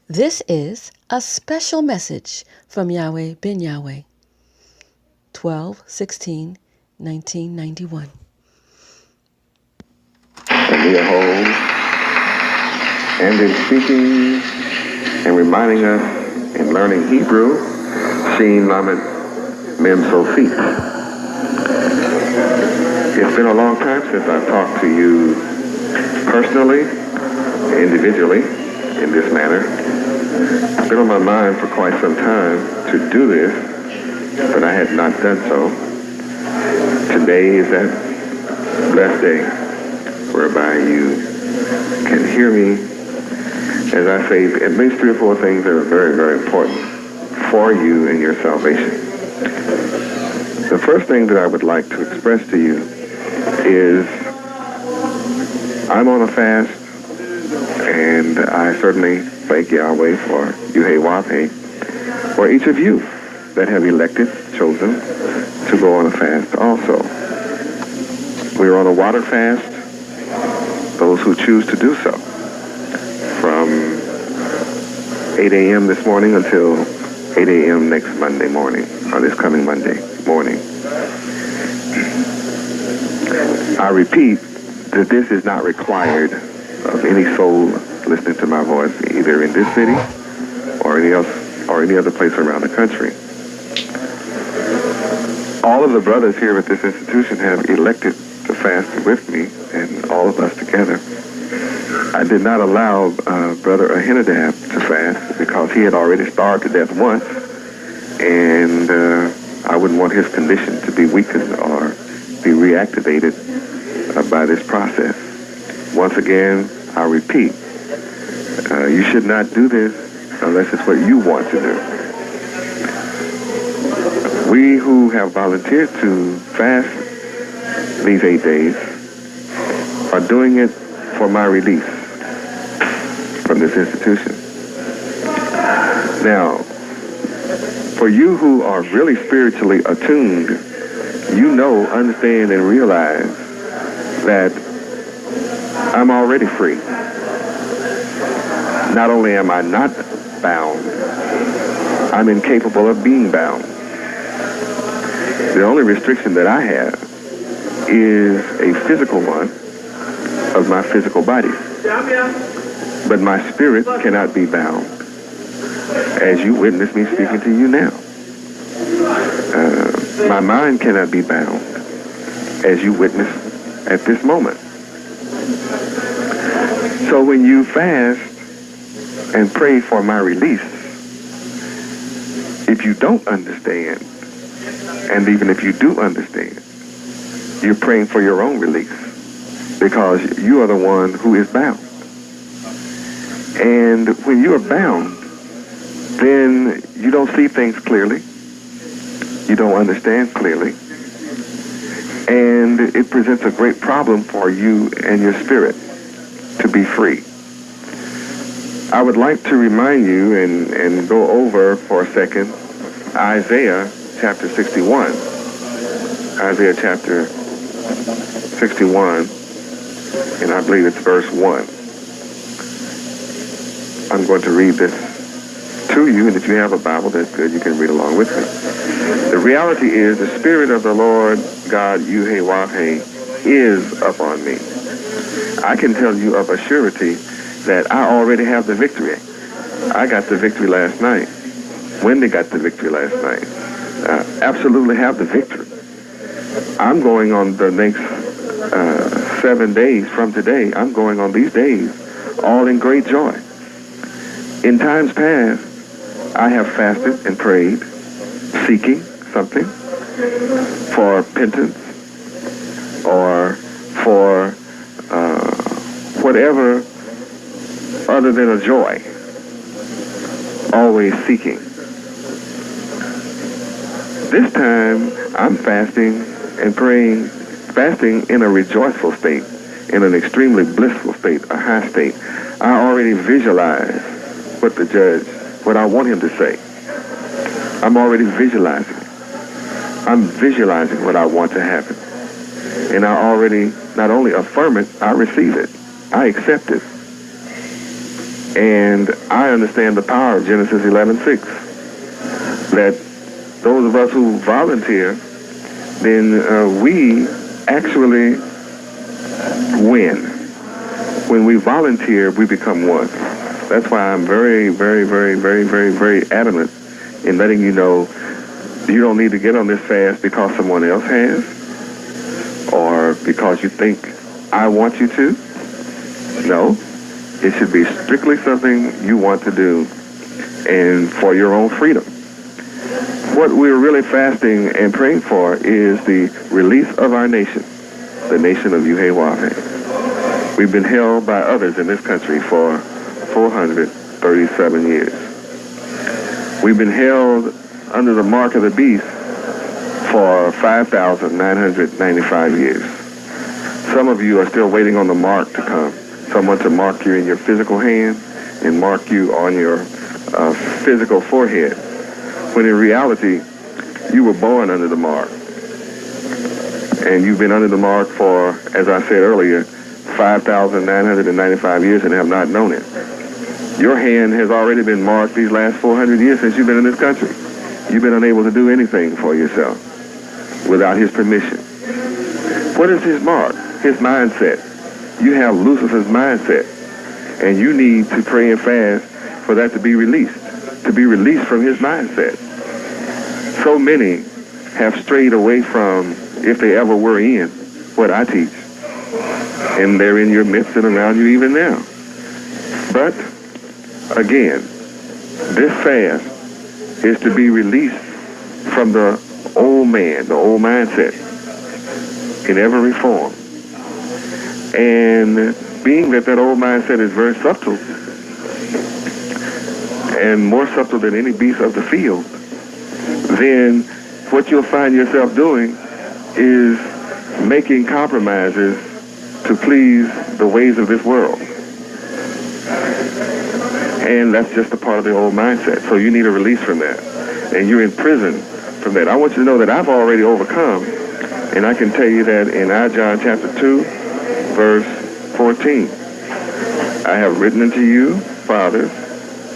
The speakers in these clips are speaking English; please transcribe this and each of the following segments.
This is a special message from Yahweh ben Yahweh, 12/16/1991. And we are whole, and in speaking and reminding us in learning Hebrew, Shin Lamed Mem Sofit. It's been a long time since I've talked to you personally, individually, in this manner. It's been on my mind for quite some time to do this, but I had not done so. Today is that blessed day whereby you can hear me as I say at least 3 or 4 things that are very, very important for you and your salvation. The first thing that I would like to express to you is I'm on a fast, and I certainly thank Yahweh for Yahweh, for each of you that have elected, chosen to go on a fast also. We're on a water fast, those who choose to do so, from 8 a.m. this morning until 8 a.m. next Monday morning, or this coming Monday morning. I repeat that this is not required of any soul listening to my voice, either in this city or any other place around the country. All of the brothers here at this institution have elected to fast with me, and all of us together. I did not allow Brother Ahinadab to fast because he had already starved to death once, and I wouldn't want his condition to be weakened or be reactivated by this process. Once again, I repeat, you should not do this unless it's what you want to do. We who have volunteered to fast these 8 days are doing it for my release from this institution. Now, for you who are really spiritually attuned, you know, understand, and realize that I'm already free. Not only am I not bound, I'm incapable of being bound. The only restriction that I have is a physical one of my physical body. But my spirit cannot be bound, as you witness me speaking to you now. My mind cannot be bound, as you witness at this moment. So when you fast and pray for my release, if you don't understand, and even if you do understand, you're praying for your own release, because you are the one who is bound. And when you are bound, then you don't see things clearly, you don't understand clearly, and it presents a great problem for you and your spirit to be free. I would like to remind you and go over for a second Isaiah chapter 61. Isaiah chapter 61, and I believe it's verse 1. I'm going to read this to you, and if you have a Bible, that's good. You can read along with me. The reality is the Spirit of the Lord God, Yahweh, is upon me. I can tell you of a surety that I already have the victory. I got the victory last night. Wendy got the victory last night. Absolutely have the victory. I'm going on the next 7 days from today. I'm going on these days all in great joy. In times past, I have fasted and prayed, seeking something for repentance or for whatever other than a joy, always seeking. This time, I'm fasting and praying, fasting in a rejoiceful state, in an extremely blissful state, a high state. I already visualize what I want him to say. I'm already visualizing it. I'm visualizing what I want to happen. And I already not only affirm it, I receive it. I accept it. And I understand the power of Genesis 11:6, that those of us who volunteer, then we actually win. When we volunteer, we become one. That's why I'm very, very, very, very, very, very adamant in letting you know you don't need to get on this fast because someone else has or because you think I want you to. No, it should be strictly something you want to do and for your own freedom. What we're really fasting and praying for is the release of our nation, the nation of Yahweh. We've been held by others in this country for 437 years. We've been held under the mark of the beast for 5,995 years. Some of you are still waiting on the mark to come. Someone to mark you in your physical hand and mark you on your physical forehead. When in reality, you were born under the mark. And you've been under the mark for, as I said earlier, 5,995 years and have not known it. Your hand has already been marked these last 400 years since you've been in this country. You've been unable to do anything for yourself without his permission. What is his mark? His mindset. You have Lucifer's mindset, and you need to pray and fast for that to be released from his mindset. So many have strayed away from, if they ever were in, what I teach. And they're in your midst and around you even now. But, again, this fast is to be released from the old man, the old mindset, in every form. And being that old mindset is very subtle, and more subtle than any beast of the field, then what you'll find yourself doing is making compromises to please the ways of this world. And that's just a part of the old mindset. So you need a release from that. And you're in prison from that. I want you to know that I've already overcome. And I can tell you that in John chapter 2, verse 14. I have written unto you, fathers,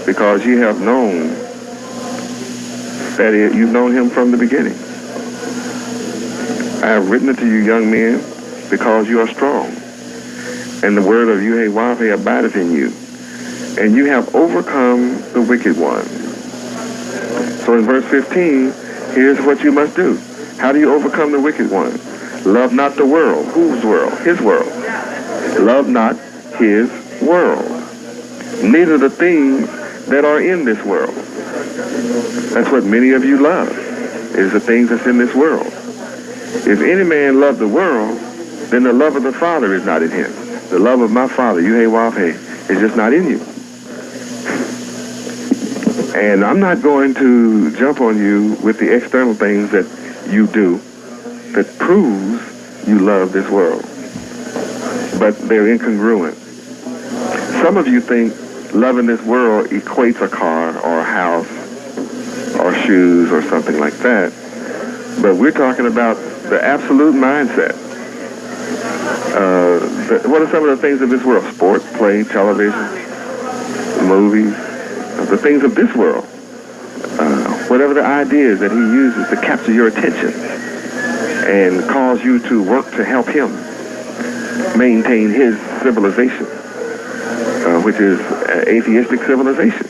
because ye have known that you've known him from the beginning. I have written unto you, young men, because you are strong, and the word of Yahweh abideth in you, and you have overcome the wicked one. So in verse 15, here's what you must do. How do you overcome the wicked one? Love not the world. Whose world? His world. Love not his world. Neither the things that are in this world. That's what many of you love, is the things that's in this world. If any man love the world, then the love of the Father is not in him. The love of my Father, Yahweh, is just not in you. And I'm not going to jump on you with the external things that you do that proves you love this world. But they're incongruent. Some of you think loving this world equates a car or a house or shoes or something like that. But we're talking about the absolute mindset. What are some of the things of this world? Sports, play, television, movies, the things of this world. Whatever the ideas that he uses to capture your attention and cause you to work to help him maintain his civilization, which is atheistic civilization.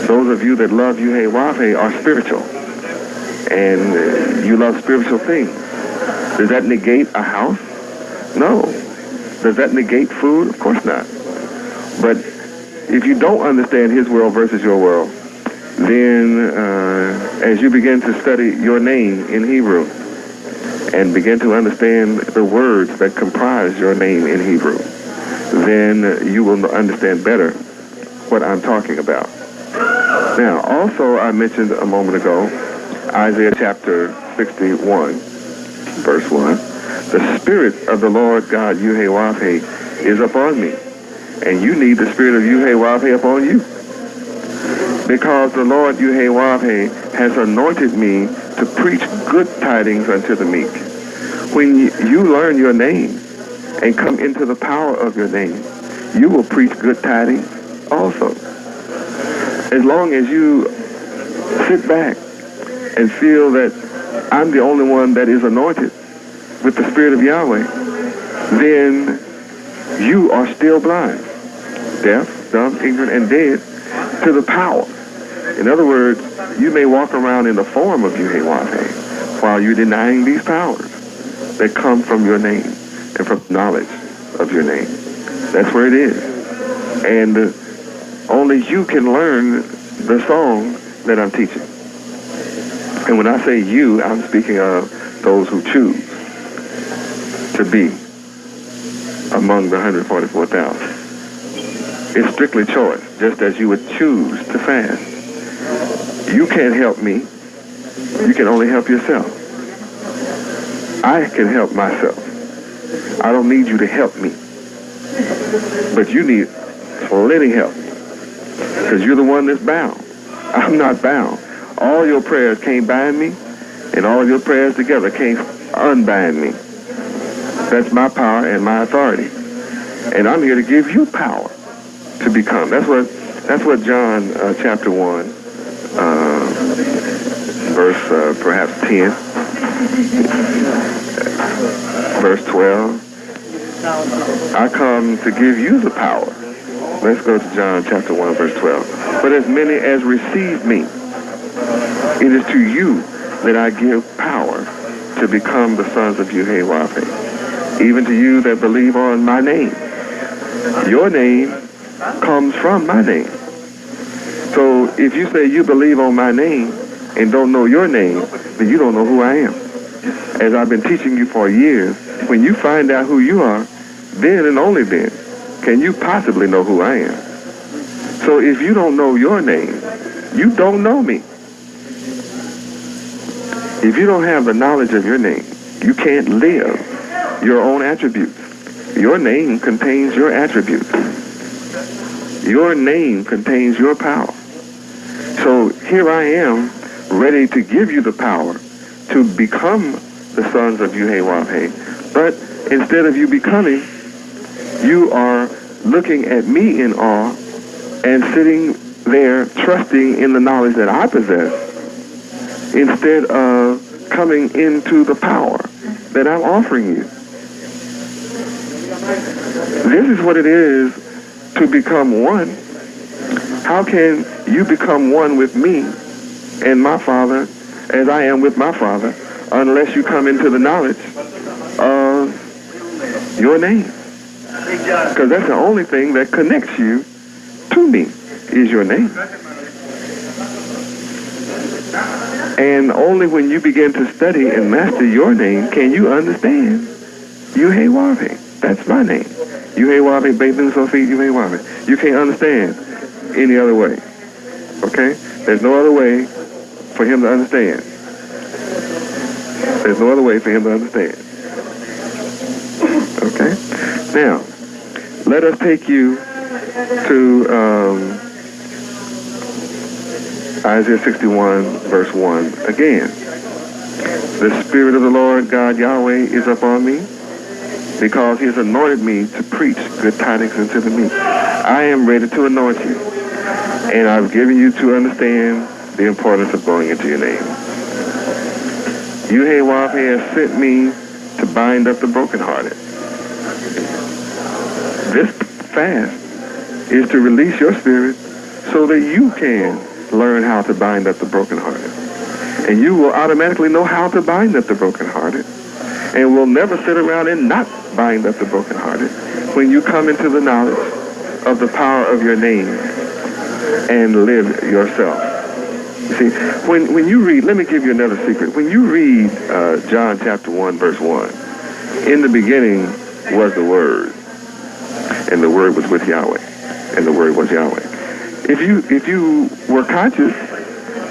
Those of you that love Yahweh are spiritual, and you love spiritual things. Does that negate a house? No. Does that negate food? Of course not. But if you don't understand his world versus your world, then as you begin to study your name in Hebrew and begin to understand the words that comprise your name in Hebrew, then you will understand better what I'm talking about. Now, also I mentioned a moment ago, Isaiah chapter 61, verse 1. The Spirit of the Lord God, Yahweh, is upon me. And you need the Spirit of Yahweh upon you. Because the Lord Yahweh has anointed me to preach good tidings unto the meek. When you learn your name and come into the power of your name, you will preach good tidings also. As long as you sit back and feel that I'm the only one that is anointed with the Spirit of Yahweh, then you are still blind, deaf, dumb, ignorant, and dead to the power. In other words, you may walk around in the form of Yahweh while you're denying these powers that come from your name and from knowledge of your name. That's where it is. And only you can learn the song that I'm teaching. And when I say you, I'm speaking of those who choose to be among the 144,000. It's strictly choice, just as you would choose to fast. You can't help me. You can only help yourself. I can help myself. I don't need you to help me. But you need plenty help, because you're the one that's bound. I'm not bound. All your prayers can't bind me, and all of your prayers together can't unbind me. That's my power and my authority. And I'm here to give you power to become. That's what John chapter 1, verse perhaps 10, verse 12. I come to give you the power. Let's go to John chapter 1, verse 12. But as many as receive me, it is to you that I give power to become the sons of Yahweh, even to you that believe on my name. Your name comes from my name. So if you say you believe on my name and don't know your name, then you don't know who I am. As I've been teaching you for years, when you find out who you are, then and only then can you possibly know who I am. So if you don't know your name, you don't know me. If you don't have the knowledge of your name, you can't live your own attributes. Your name contains your attributes. Your name contains your power. So here I am, ready to give you the power to become the sons of Yahweh. But instead of you becoming, you are looking at me in awe and sitting there trusting in the knowledge that I possess instead of coming into the power that I'm offering you. This is what it is to become one. How can you become one with me and my Father as I am with my Father unless you come into the knowledge of your name? Because that's the only thing that connects you to me is your name. And only when you begin to study and master your name can you understand Yahweh. That's my name. Yahweh, Bethel, Sophie, Yahweh. You can't understand any other way. Okay? There's no other way for him to understand. There's no other way for him to understand. Okay? Now, let us take you to Isaiah 61, verse 1 again. The Spirit of the Lord God Yahweh is upon me, because he has anointed me to preach good tidings unto the meek. I am ready to anoint you, and I've given you to understand the importance of going into your name. Yahweh has sent me to bind up the brokenhearted. This fast is to release your spirit so that you can learn how to bind up the brokenhearted. And you will automatically know how to bind up the brokenhearted, and will never sit around and not bind up the brokenhearted when you come into the knowledge of the power of your name and live yourself. You see, when you read, let me give you another secret. When you read John chapter 1, verse 1, in the beginning was the Word, and the Word was with Yahweh, and the Word was Yahweh. If you were conscious,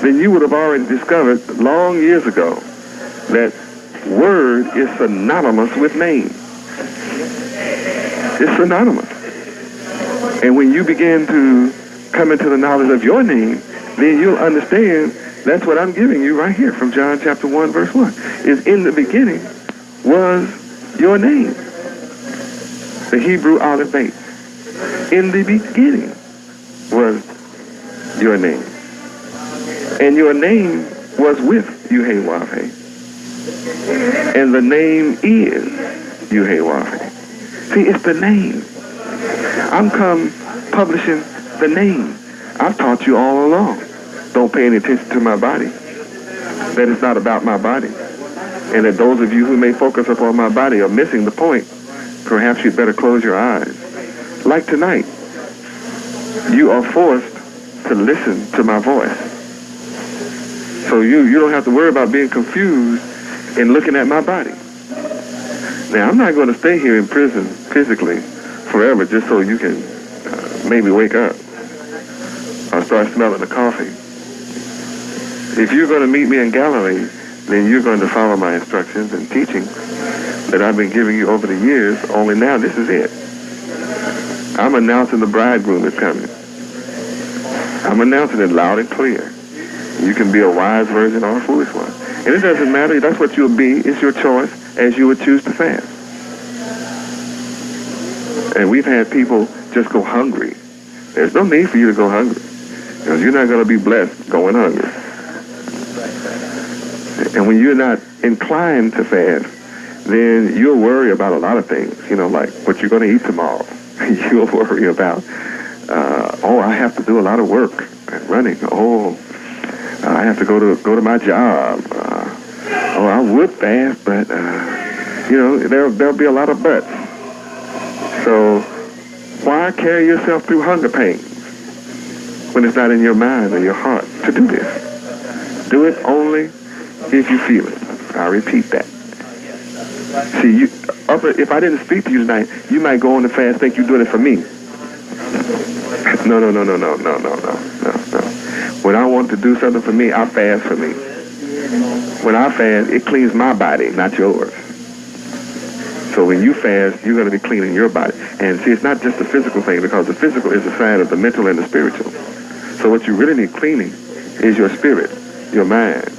then you would have already discovered long years ago that Word is synonymous with name. It's synonymous. And when you begin to come into the knowledge of your name, then you'll understand that's what I'm giving you right here from John chapter 1, verse 1. Is in the beginning was your name. The Hebrew Aleph Beit. In the beginning was your name. And your name was with Yahweh. And the name is Yahweh. See, it's the name. I'm come publishing the name. I've taught you all along. Don't pay any attention to my body. That it's not about my body. And that those of you who may focus upon my body are missing the point. Perhaps you'd better close your eyes. Like tonight, you are forced to listen to my voice. So you don't have to worry about being confused in looking at my body. Now, I'm not going to stay here in prison physically forever just so you can maybe wake up or start smelling the coffee. If you're going to meet me in Galilee, then you're going to follow my instructions and teaching that I've been giving you over the years, only now this is it. I'm announcing the bridegroom is coming. I'm announcing it loud and clear. You can be a wise virgin or a foolish one. And it doesn't matter. That's what you'll be. It's your choice as you would choose to fast. And we've had people just go hungry. There's no need for you to go hungry because you're not going to be blessed going hungry. And when you're not inclined to fast, then you'll worry about a lot of things, like what you're going to eat tomorrow. You'll worry about, I have to do a lot of work and running. I have to go to my job. I would fast, but, there'll be a lot of buts. So why carry yourself through hunger pains when it's not in your mind or your heart to do this? Do it only if you feel it. I repeat that. See, if I didn't speak to you tonight, you might go on the fast think you're doing it for me. No. When I want to do something for me, I fast for me. When I fast, it cleans my body, not yours. So when you fast, you're going to be cleaning your body. And see, it's not just a physical thing, because the physical is a sign of the mental and the spiritual. So what you really need cleaning is your spirit, your mind.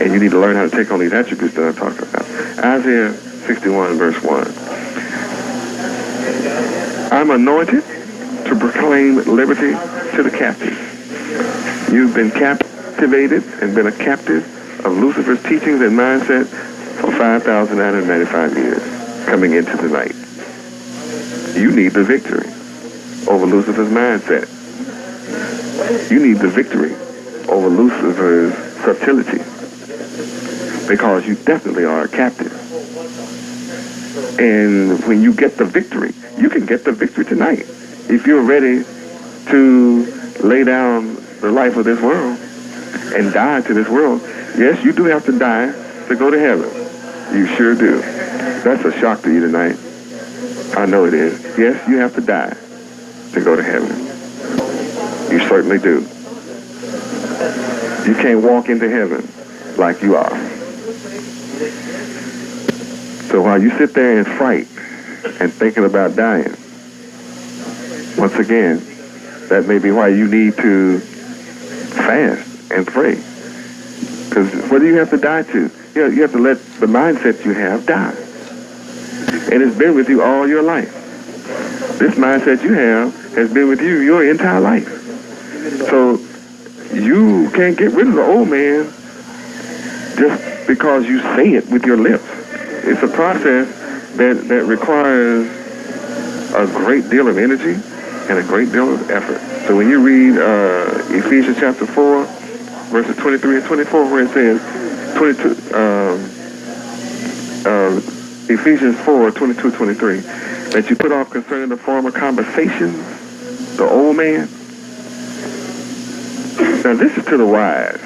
And you need to learn how to take on these attributes that I'm talking about. Isaiah 61, verse 1. I'm anointed to proclaim liberty to the captives. You've been captivated and been a captive of Lucifer's teachings and mindset for 5,995 years, coming into the night. You need the victory over Lucifer's mindset. You need the victory over Lucifer's subtlety, because you definitely are a captive. And when you get the victory, you can get the victory tonight. If you're ready to lay down the life of this world and die to this world, yes, you do have to die to go to heaven. You sure do. That's a shock to you tonight. I know it is. Yes, you have to die to go to heaven. You certainly do. You can't walk into heaven like you are. So while you sit there in fright and thinking about dying, once again, that may be why you need to fast and pray. Because what do you have to die to? You have to let the mindset you have die. And it's been with you all your life. This mindset you have has been with you your entire life. So you can't get rid of the old man just because you say it with your lips. It's a process that requires a great deal of energy and a great deal of effort. So when you read Ephesians chapter 4, verses 23 and 24, where it says, Ephesians 4, 22, 23, that you put off concerning the former conversations, the old man. Now this is to the wise,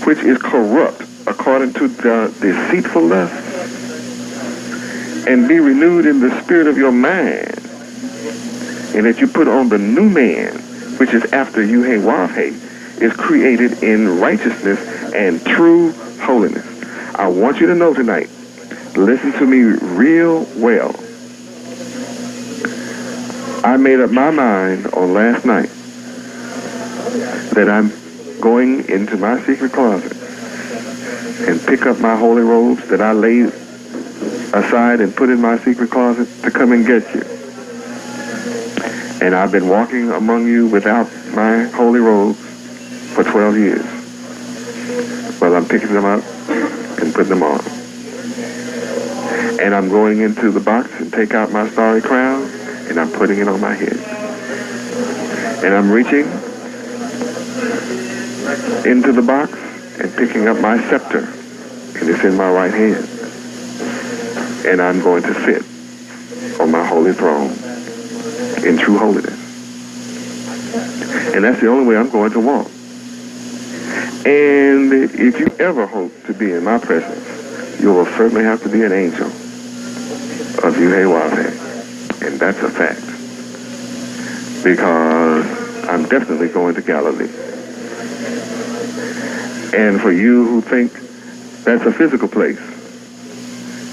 which is corrupt according to the deceitful lust, and be renewed in the spirit of your mind, and that you put on the new man, which is after Yahweh, is created in righteousness and true holiness. I want you to know tonight, listen to me real well. I made up my mind on last night that I'm going into my secret closet and pick up my holy robes that I laid aside and put in my secret closet to come and get you. And I've been walking among you without my holy robes for 12 years. Well, I'm picking them up and putting them on. And I'm going into the box and take out my starry crown, and I'm putting it on my head. And I'm reaching into the box and picking up my scepter, and it's in my right hand. And I'm going to sit on my holy throne in true holiness. And that's the only way I'm going to walk. And if you ever hope to be in my presence, you will certainly have to be an angel of Yahweh. And that's a fact. Because I'm definitely going to Galilee. And for you who think that's a physical place,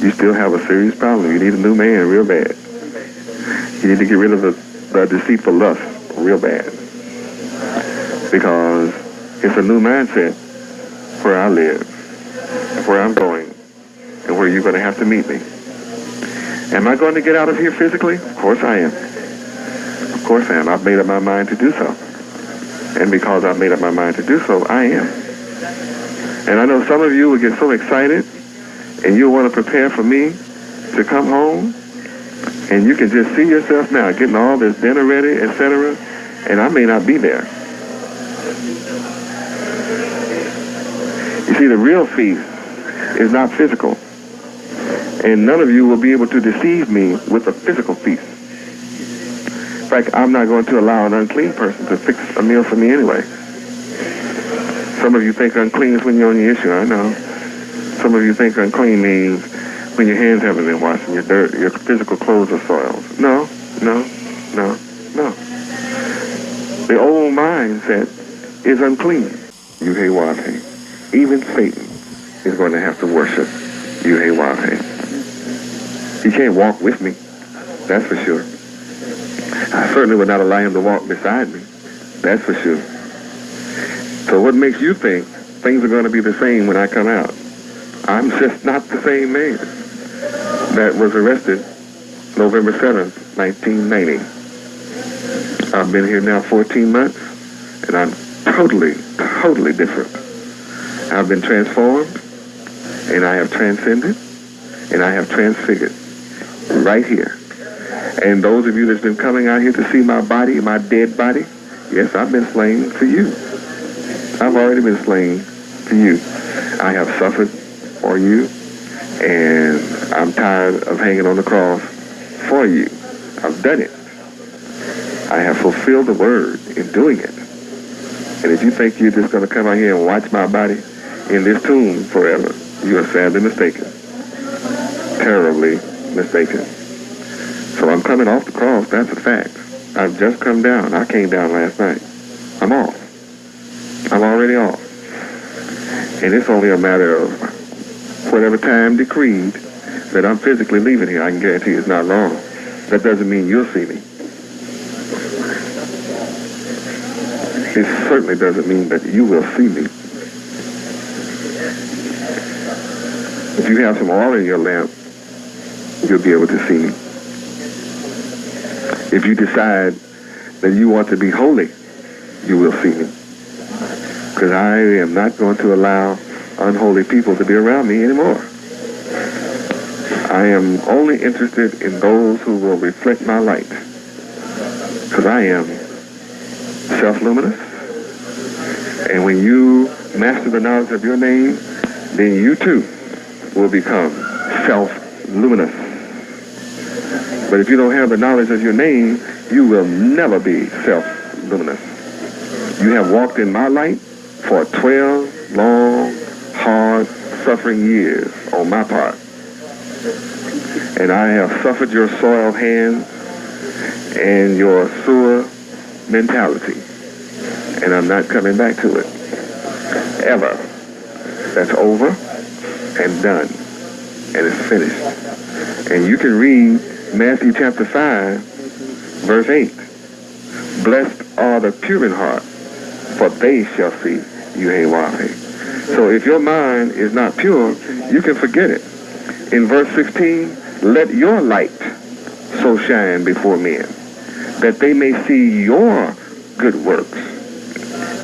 you still have a serious problem. You need a new man real bad. You need to get rid of the deceitful lust real bad. Because it's a new mindset where I live, where I'm going, and where you're going to have to meet me. Am I going to get out of here physically? Of course I am. Of course I am. I've made up my mind to do so. And because I've made up my mind to do so, I am. And I know some of you will get so excited, and you'll want to prepare for me to come home, and you can just see yourself now getting all this dinner ready, etc., and I may not be there. You see, the real feast is not physical, and none of you will be able to deceive me with a physical feast. In fact, I'm not going to allow an unclean person to fix a meal for me anyway. Some of you think unclean is when you're on the issue, I know. Some of you think unclean means when your hands haven't been washed and your physical clothes are soiled. No. The old mindset is unclean. Yahweh. Even Satan is going to have to worship Yahweh. He can't walk with me, that's for sure. I certainly would not allow him to walk beside me, that's for sure. So what makes you think things are going to be the same when I come out? I'm just not the same man that was arrested November 7th, 1990. I've been here now 14 months, and I'm totally different. I've been transformed, and I have transcended, and I have transfigured right here. And those of you that's been coming out here to see my body, my dead body, yes, I've been slain for you. I've already been slain for you. I have suffered for you, and I'm tired of hanging on the cross for you. I've done it. I have fulfilled the word in doing it. And if you think you're just going to come out here and watch my body in this tomb forever, you are sadly mistaken. Terribly mistaken. So I'm coming off the cross, that's a fact. I've just come down. I came down last night. I'm off. I'm already off. And it's only a matter of whatever time decreed that I'm physically leaving here. I can guarantee it's not long. That doesn't mean you'll see me. It certainly doesn't mean that you will see me. If you have some oil in your lamp, you'll be able to see me. If you decide that you want to be holy, you will see me. Because I am not going to allow unholy people to be around me anymore. I am only interested in those who will reflect my light. Because I am self-luminous. And when you master the knowledge of your name, then you too will become self-luminous. But if you don't have the knowledge of your name, you will never be self-luminous. You have walked in my light for 12 long, hard, suffering years on my part. And I have suffered your soiled hands and your sewer mentality. And I'm not coming back to it. Ever. That's over and done. And it's finished. And you can read Matthew chapter 5, verse 8. Blessed are the pure in heart, for they shall see Yahweh. So if your mind is not pure, you can forget it. In verse 16, let your light so shine before men, that they may see your good works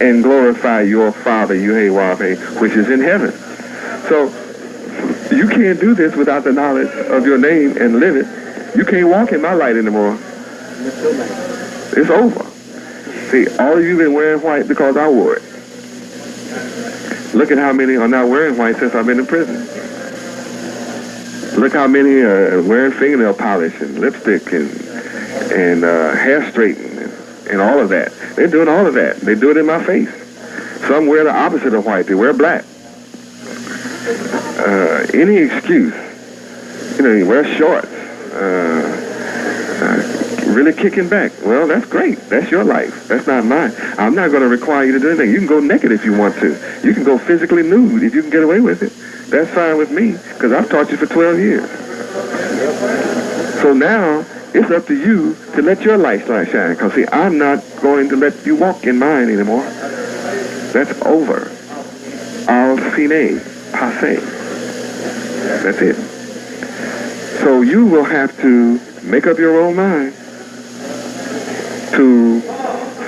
and glorify your Father, Yahweh, which is in heaven. So you can't do this without the knowledge of your name and live it. You can't walk in my light anymore. It's over. See, all of you been wearing white because I wore it. Look at how many are not wearing white since I've been in prison. Look how many are wearing fingernail polish and lipstick and hair straightening and all of that. They're doing all of that. They do it in my face. Some wear the opposite of white. They wear black. Any excuse. You wear shorts. Really kicking back. Well, that's great. That's your life. That's not mine. I'm not going to require you to do anything. You can go naked if you want to. You can go physically nude if you can get away with it. That's fine with me, because I've taught you for 12 years. So now, it's up to you to let your light shine. Because, see, I'm not going to let you walk in mine anymore. That's over. Al fine, passé. That's it. So you will have to make up your own mind to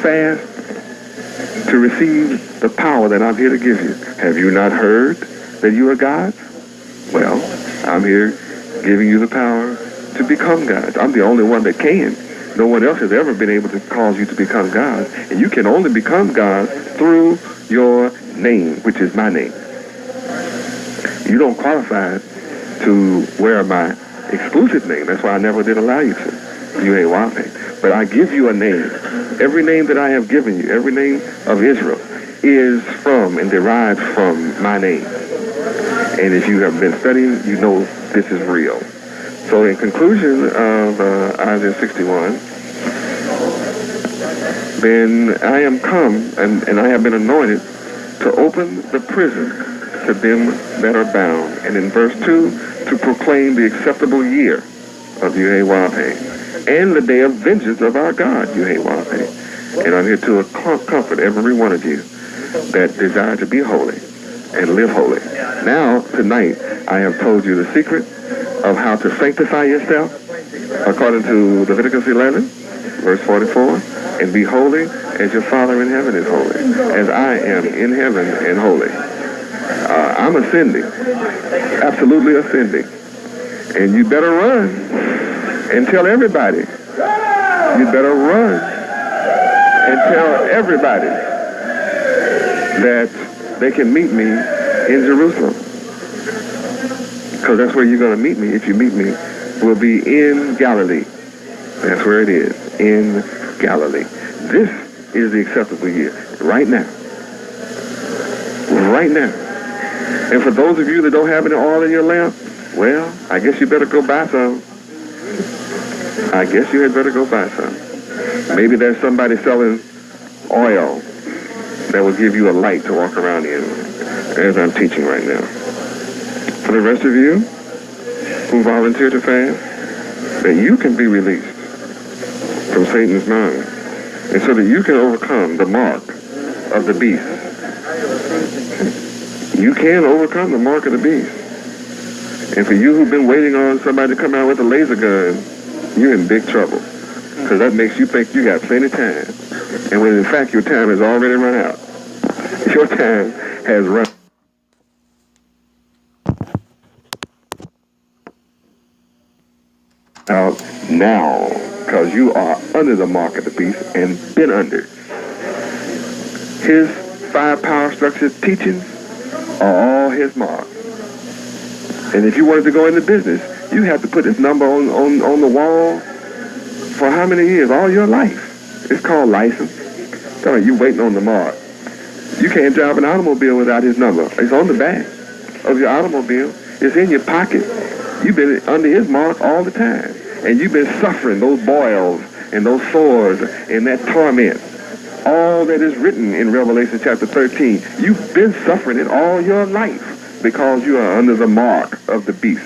fast, to receive the power that I'm here to give you. Have you not heard that you are God? Well, I'm here giving you the power to become God. I'm the only one that can. No one else has ever been able to cause you to become God. And you can only become God through your name, which is my name. You don't qualify to wear my exclusive name. That's why I never did allow you to. You ain't walking. But I give you a name. Every name that I have given you, every name of Israel, is from and derived from my name. And if you have been studying, you know this is real. So in conclusion of Isaiah 61, then I am come and I have been anointed to open the prison to them that are bound. And in verse 2, to proclaim the acceptable year of Yahweh and the day of vengeance of our God, Yahweh. And I'm here to comfort every one of you that desire to be holy and live holy. Now, tonight, I have told you the secret of how to sanctify yourself according to Leviticus 11, verse 44, and be holy as your Father in heaven is holy, as I am in heaven and holy. I'm ascending, absolutely ascending. And you better run and tell everybody. You better run and tell everybody that they can meet me in Jerusalem. Because that's where you're going to meet me. If you meet me, will be in Galilee. That's where it is, in Galilee. This is the acceptable year, right now. Right now. And for those of you that don't have any oil in your lamp, well, I guess you better go buy some. I guess you had better go buy some. Maybe there's somebody selling oil that will give you a light to walk around in, as I'm teaching right now. For the rest of you who volunteer to fast, that you can be released from Satan's mind, and so that you can overcome the mark of the beast. You can overcome the mark of the beast. And for you who've been waiting on somebody to come out with a laser gun, you're in big trouble. Because that makes you think you got plenty of time. And when in fact your time has already run out. Your time has run out now. Because you are under the mark of the beast and been under. His 5 power structures teachings are all his mark. And if you wanted to go into business, you have to put this number on the wall for how many years? All your life. It's called license. So you waiting on the mark. You can't drive an automobile without his number. It's on the back of your automobile. It's in your pocket. You've been under his mark all the time. And you've been suffering those boils and those sores and that torment. All that is written in Revelation chapter 13. You've been suffering it all your life because you are under the mark of the beast.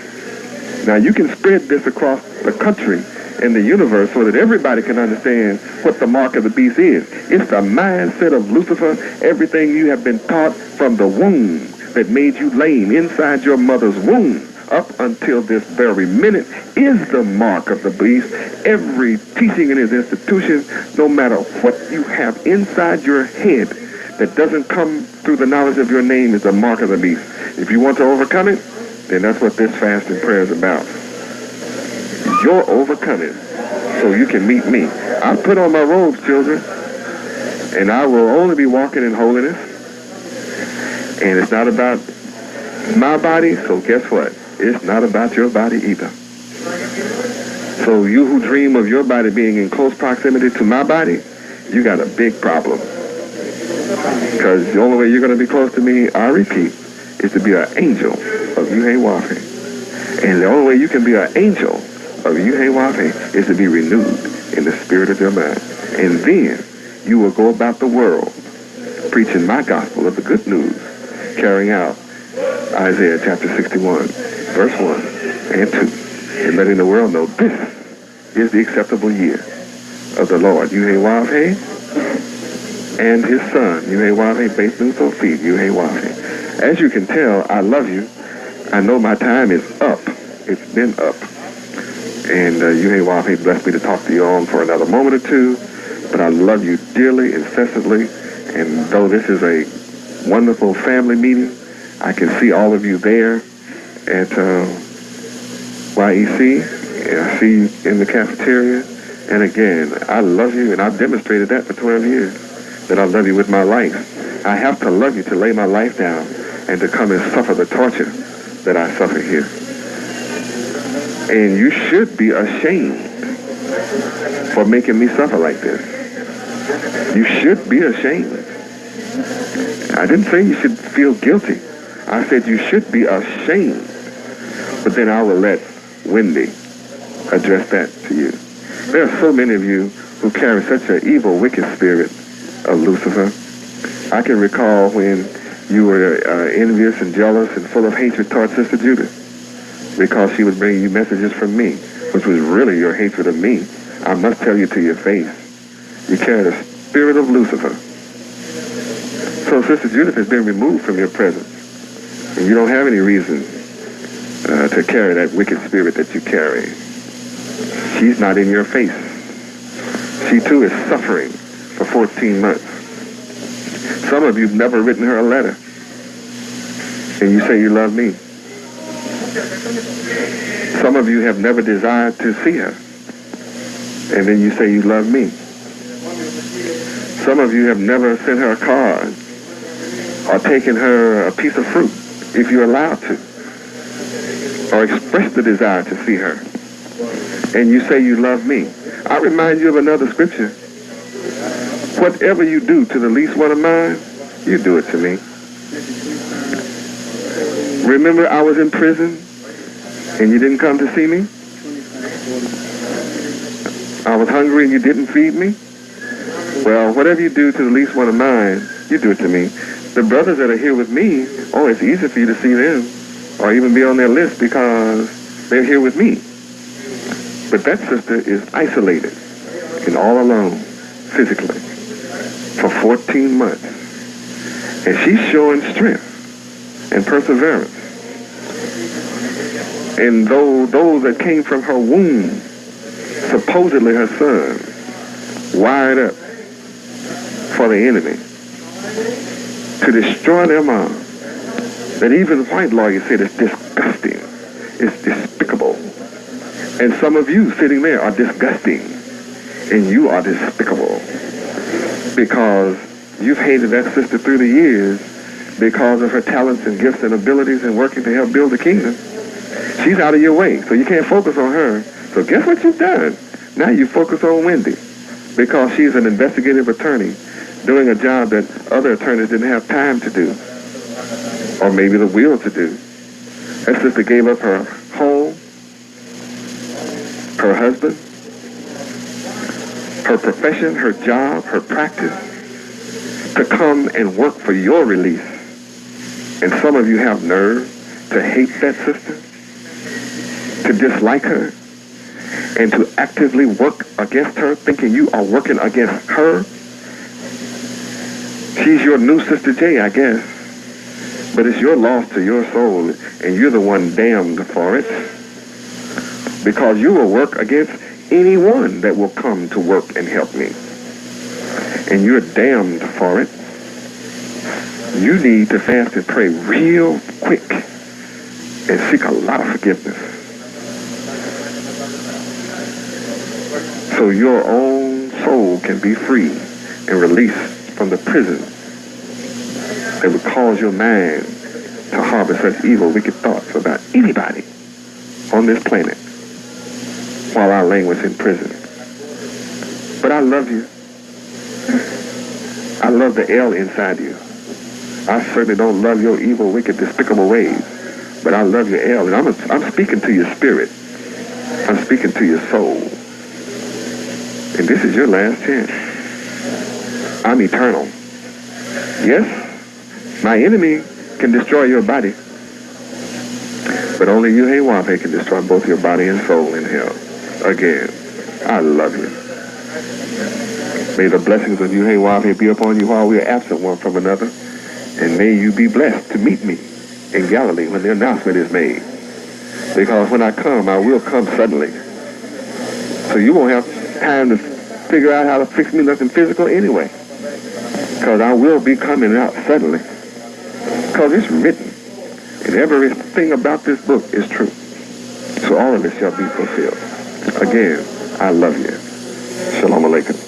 Now you can spread this across the country and the universe so that everybody can understand what the mark of the beast is. It's the mindset of Lucifer, everything you have been taught from the womb that made you lame inside your mother's womb up until this very minute is the mark of the beast. Every teaching in his institution, no matter what you have inside your head that doesn't come through the knowledge of your name, is the mark of the beast. If you want to overcome it, then that's what this fast and prayer is about. You're overcoming so you can meet me. I put on my robes, children, and I will only be walking in holiness. And it's not about my body, so guess what? It's not about your body either. So you who dream of your body being in close proximity to my body, you got a big problem. Because the only way you're going to be close to me, I repeat, is to be an angel of Yahweh. And the only way you can be an angel of Yahweh is to be renewed in the spirit of your mind. And then you will go about the world preaching my gospel of the good news, carrying out Isaiah chapter 61, verse 1 and 2, and letting the world know this is the acceptable year of the Lord, Yahweh, and his son, Yahweh, based in Sophie, Yahweh. As you can tell, I love you. I know my time is up. It's been up. And Yahweh blessed me to talk to you on for another moment or two, but I love you dearly, incessantly, and though this is a wonderful family meeting, I can see all of you there at YEC. I see you in the cafeteria. And again, I love you, and I've demonstrated that for 12 years, that I love you with my life. I have to love you to lay my life down and to come and suffer the torture that I suffer here. And you should be ashamed for making me suffer like this. You should be ashamed. I didn't say you should feel guilty. I said you should be ashamed. But then I will let Wendy address that to you. There are so many of you who carry such an evil, wicked spirit of Lucifer. I can recall when you were envious and jealous and full of hatred toward Sister Judith, because she was bringing you messages from me, which was really your hatred of me. I must tell you to your face, you carry the spirit of Lucifer. So Sister Judith has been removed from your presence. And you don't have any reason to carry that wicked spirit that you carry. She's not in your face. She too is suffering for 14 months. Some of you have never written her a letter. And you say you love me. Some of you have never desired to see her. And then you say you love me. Some of you have never sent her a card or taken her a piece of fruit, if you're allowed to, or expressed the desire to see her. And you say you love me. I remind you of another scripture. Whatever you do to the least one of mine, you do it to me. Remember I was in prison and you didn't come to see me? I was hungry and you didn't feed me? Well, whatever you do to the least one of mine, you do it to me. The brothers that are here with me, oh, it's easy for you to see them or even be on their list because they're here with me. But that sister is isolated and all alone physically for 14 months. And she's showing strength and perseverance. And those that came from her womb, supposedly her son, wired up for the enemy to destroy their mom. That even white lawyers said it's disgusting. It's despicable. And some of you sitting there are disgusting. And you are despicable. Because you've hated that sister through the years because of her talents and gifts and abilities and working to help build the kingdom. She's out of your way, so you can't focus on her. So guess what you've done? Now you focus on Wendy because she's an investigative attorney doing a job that other attorneys didn't have time to do, or maybe the will to do. That sister gave up her home, her husband, her profession, her job, her practice, to come and work for your release. And some of you have nerve to hate that sister, to dislike her, and to actively work against her, thinking you are working against her. She's your new Sister J, I guess. But it's your loss to your soul, and you're the one damned for it, because you will work against anyone that will come to work and help me. And you're damned for it. You need to fast and pray real quick and seek a lot of forgiveness, so your own soul can be free and released from the prison that would cause your mind to harbor such evil, wicked thoughts about anybody on this planet while I languish in prison. But I love you. I love the L inside you. I certainly don't love your evil, wicked, despicable ways, but I love your L, and I'm speaking to your spirit. I'm speaking to your soul. And this is your last chance. I'm eternal. Yes, my enemy can destroy your body, but only Yahweh can destroy both your body and soul in hell. Again, I love you. May the blessings of Yahweh be upon you while we are absent one from another, and may you be blessed to meet me in Galilee when the announcement is made. Because when I come, I will come suddenly. So you won't have time to figure out how to fix me nothing physical anyway. Because I will be coming out suddenly. Because it's written. And everything about this book is true. So all of it shall be fulfilled. Again, I love you. Shalom Aleichem.